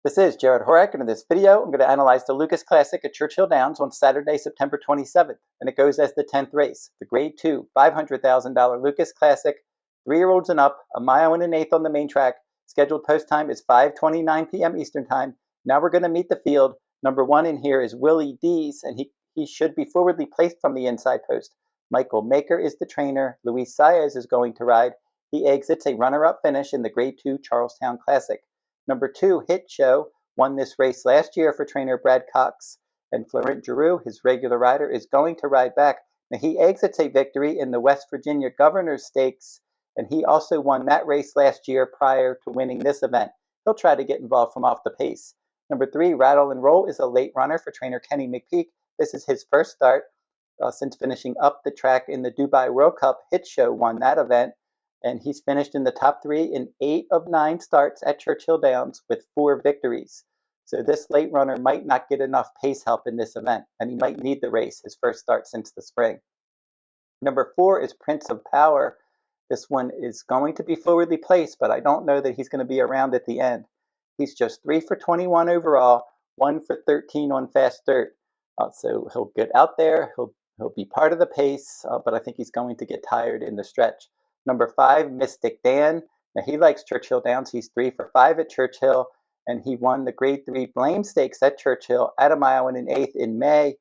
This is Jarrod Horak, and in this video, I'm going to analyze the Lukas Classic at Churchill Downs on Saturday, September 27th, and it goes as the 10th race, the Grade 2 $500,000 Lukas Classic, 3-year-olds and up, a mile and an eighth on the main track. Scheduled post time is 5:29 p.m. Eastern Time. Now we're going to meet the field. Number 1 in here is Willy D's, and he should be forwardly placed from the inside post. Michael Maker is the trainer. Luis Saez is going to ride. He exits a runner-up finish in the Grade 2 Charlestown Classic. Number 2, Hit Show, won this race last year for trainer Brad Cox. And Florent Giroux, his regular rider, is going to ride back. Now, he exits a victory in the West Virginia Governor's Stakes, and he also won that race last year prior to winning this event. He'll try to get involved from off the pace. Number 3, Rattle and Roll, is a late runner for trainer Kenny McPeak. This is his first start since finishing up the track in the Dubai World Cup. Hit Show won that event, and he's finished in the top 3 in 8 of 9 starts at Churchill Downs with 4 victories. So this late runner might not get enough pace help in this event, and he might need the race, his first start since the spring. Number 4 is Prince of Power. This one is going to be forwardly placed, but I don't know that he's going to be around at the end. He's just 3 for 21 overall, 1 for 13 on fast dirt. So he'll get out there, he'll be part of the pace, but I think he's going to get tired in the stretch. Number 5, Mystik Dan. Now he likes Churchill Downs. He's 3 for 5 at Churchill, and he won the Grade 3 Blame Stakes at Churchill at a mile and an eighth in May.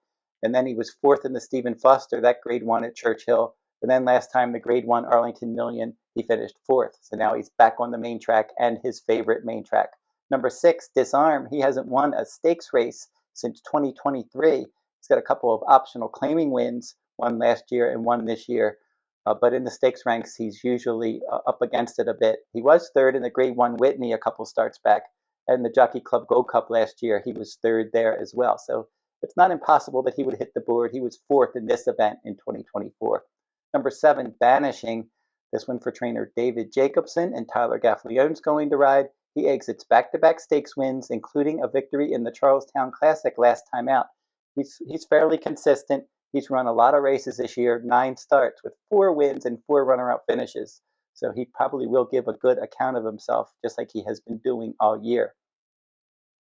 And then he was 4th in the Stephen Foster, that Grade 1 at Churchill. And then last time, the Grade 1 Arlington Million, he finished 4th. So now he's back on the main track and his favorite main track. Number 6, Disarm. He hasn't won a stakes race since 2023. He's got a couple of optional claiming wins, one last year and one this year. But in the stakes ranks, he's usually up against it a bit. He was 3rd in the Grade 1 Whitney a couple starts back, and the Jockey Club Gold Cup last year, he was 3rd there as well. So it's not impossible that he would hit the board. He was 4th in this event in 2024. Number 7, Banishing. This one for trainer David Jacobson, and Tyler Gaffleone's going to ride. He exits back-to-back stakes wins, including a victory in the Charlestown Classic last time out. He's fairly consistent. He's run a lot of races this year, 9 starts with 4 wins and 4 runner-up finishes. So he probably will give a good account of himself, just like he has been doing all year.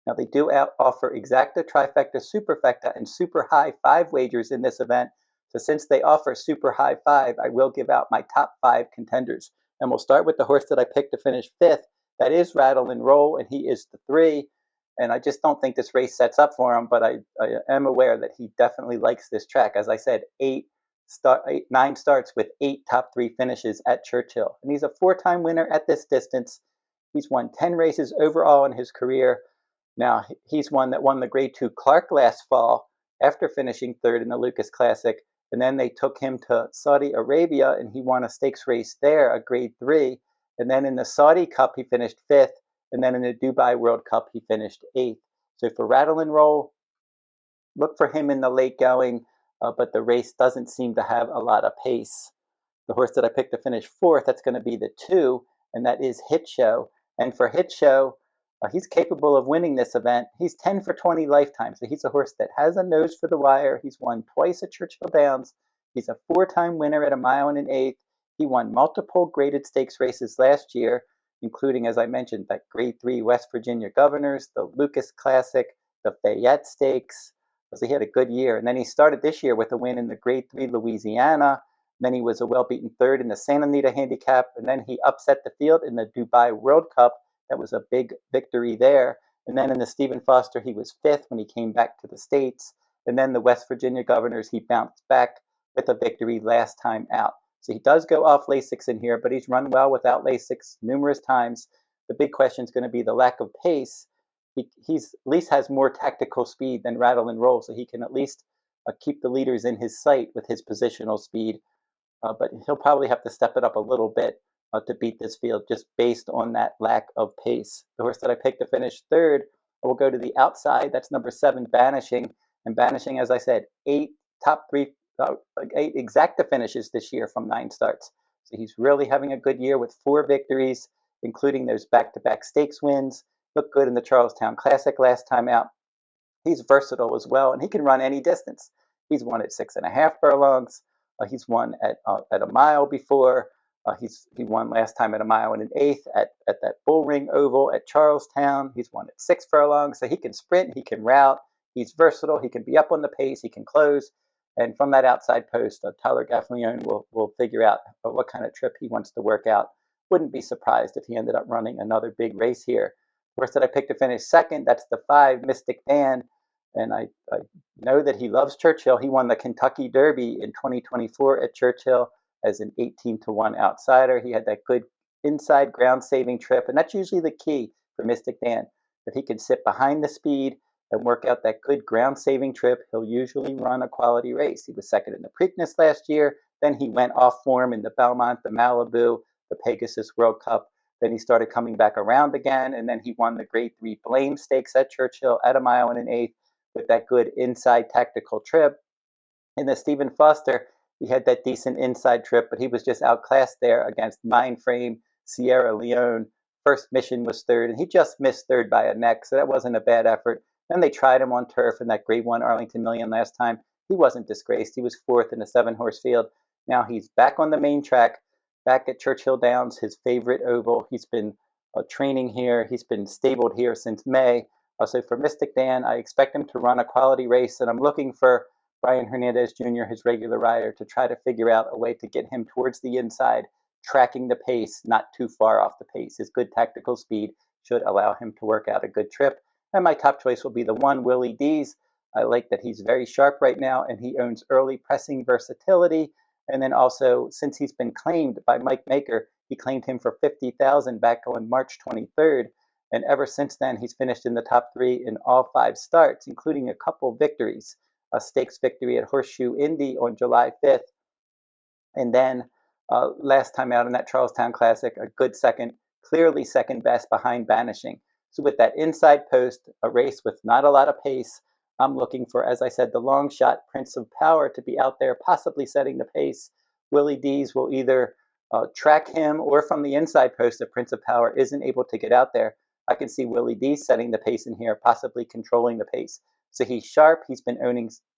Now, they do offer exacta, trifecta, superfecta, and super high 5 wagers in this event. So since they offer super high 5, I will give out my top 5 contenders. And we'll start with the horse that I picked to finish 5th. That is Rattle and Roll, and he is the 3. And I just don't think this race sets up for him, but I am aware that he definitely likes this track. As I said, 9 starts with 8 top 3 finishes at Churchill. And he's a 4-time winner at this distance. He's won 10 races overall in his career. Now, he's one that won the Grade 2 Clark last fall after finishing 3rd in the Lukas Classic. And then they took him to Saudi Arabia, and he won a stakes race there, a Grade 3. And then in the Saudi Cup, he finished 5th. And then in the Dubai World Cup, he finished 8th. So for Rattle and Roll, look for him in the late going, but the race doesn't seem to have a lot of pace. The horse that I picked to finish 4th, that's going to be the 2, and that is Hit Show. And for Hit Show, he's capable of winning this event. He's 10 for 20 lifetime, so he's a horse that has a nose for the wire. He's won twice at Churchill Downs. He's a 4-time winner at a mile and an eighth. He won multiple graded stakes races last year, including, as I mentioned, that Grade 3 West Virginia Governors, the Lukas Classic, the Fayette Stakes. So he had a good year. And then he started this year with a win in the Grade 3 Louisiana. Then he was a well-beaten 3rd in the Santa Anita Handicap. And then he upset the field in the Dubai World Cup. That was a big victory there. And then in the Stephen Foster, he was 5th when he came back to the States. And then the West Virginia Governors, he bounced back with a victory last time out. So he does go off Lasix in here, but he's run well without Lasix numerous times. The big question is going to be the lack of pace. He's at least has more tactical speed than Rattle and Roll, so he can at least keep the leaders in his sight with his positional speed. But he'll probably have to step it up a little bit to beat this field just based on that lack of pace. The horse that I picked to finish 3rd, I will go to the outside. That's number 7, Banishing. And Banishing, as I said, 8 exacta finishes this year from 9 starts. So he's really having a good year with 4 victories, including those back-to-back stakes wins. Looked good in the Charlestown Classic last time out. He's versatile as well, and he can run any distance. He's won at 6.5 furlongs. He's won at a mile before. He won last time at 1.125 miles at that Bull Ring Oval at Charlestown. He's won at 6 furlongs, so he can sprint, he can route, he's versatile, he can be up on the pace, he can close. And from that outside post, Tyler Gaffalione will figure out what kind of trip he wants to work out. Wouldn't be surprised if he ended up running another big race here. Horse that I picked to finish second, that's the 5, Mystik Dan. And I know that he loves Churchill. He won the Kentucky Derby in 2024 at Churchill as an 18-1 outsider. He had that good inside ground saving trip, and that's usually the key for Mystik Dan. If he can sit behind the speed and work out that good ground saving trip, he'll usually run a quality race. He was second in the Preakness last year. Then he went off form in the Belmont, the Malibu, the Pegasus World Cup. Then he started coming back around again, and then he won the Grade 3 Blame Stakes at Churchill at 1.125 miles with that good inside tactical trip. In the Stephen Foster, he had that decent inside trip, but he was just outclassed there against Mindframe, Sierra Leone. First mission was third, and he just missed third by a neck, so that wasn't a bad effort. Then they tried him on turf in that Grade 1 Arlington Million last time. He wasn't disgraced. He was fourth in a 7-horse field. Now he's back on the main track, back at Churchill Downs, his favorite oval. He's been training here. He's been stabled here since May. So for Mystik Dan, I expect him to run a quality race, and I'm looking for Brian Hernandez Jr., his regular rider, to try to figure out a way to get him towards the inside, tracking the pace, not too far off the pace. His good tactical speed should allow him to work out a good trip. And my top choice will be the 1, Willy D's. I like that he's very sharp right now, and he owns early pressing versatility. And then also, since he's been claimed by Mike Maker, he claimed him for $50,000 back on March 23rd. And ever since then, he's finished in the top 3 in all 5 starts, including a couple victories. A stakes victory at Horseshoe Indy on July 5th. And then last time out in that Charlestown Classic, a good second, clearly second best behind Banishing. So with that inside post, a race with not a lot of pace, I'm looking for, as I said, the long shot Prince of Power to be out there, possibly setting the pace. Willy D's will either track him, or from the inside post, if Prince of Power isn't able to get out there, I can see Willy D setting the pace in here, possibly controlling the pace. So he's sharp. He's been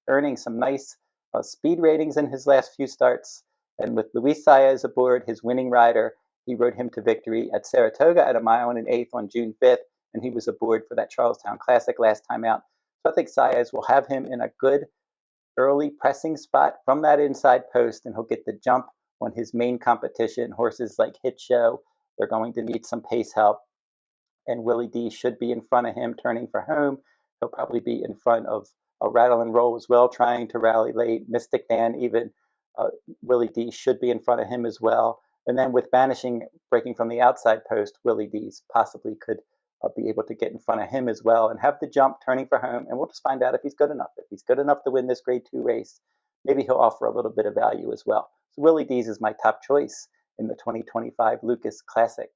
earning some nice speed ratings in his last few starts. And with Luis Saez aboard, his winning rider, he rode him to victory at Saratoga at 1.125 miles on June 5th, and he was aboard for that Charlestown Classic last time out. So I think Saez will have him in a good early pressing spot from that inside post, and he'll get the jump on his main competition. Horses like Hit Show, they're going to need some pace help. And Willy D should be in front of him turning for home. He'll probably be in front of a Rattle and Roll as well, trying to rally late. Mystik Dan even. Willy D should be in front of him as well. And then with Banishing breaking from the outside post, Willy D's possibly could be able to get in front of him as well and have the jump turning for home. And we'll just find out if he's good enough. If he's good enough to win this Grade 2 race, maybe he'll offer a little bit of value as well. So Willy D's is my top choice in the 2025 Lukas Classic.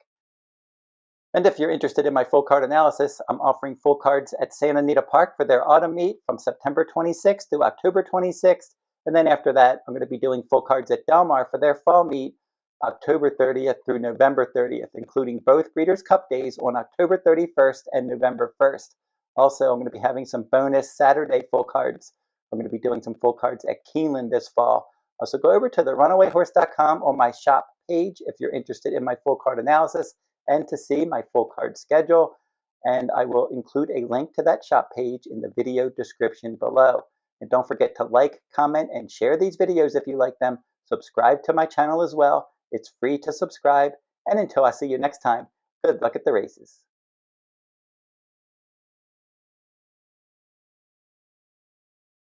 And if you're interested in my full card analysis, I'm offering full cards at Santa Anita Park for their autumn meet from September 26th through October 26th. And then after that, I'm going to be doing full cards at Del Mar for their fall meet, October 30th through November 30th, including both Breeders' Cup days on October 31st and November 1st. Also, I'm going to be having some bonus Saturday full cards. I'm going to be doing some full cards at Keeneland this fall. So go over to the runawayhorse.com on my shop page if you're interested in my full card analysis and to see my full card schedule. And I will include a link to that shop page in the video description below. And don't forget to like, comment, and share these videos if you like them. Subscribe to my channel as well. It's free to subscribe. And until I see you next time, good luck at the races.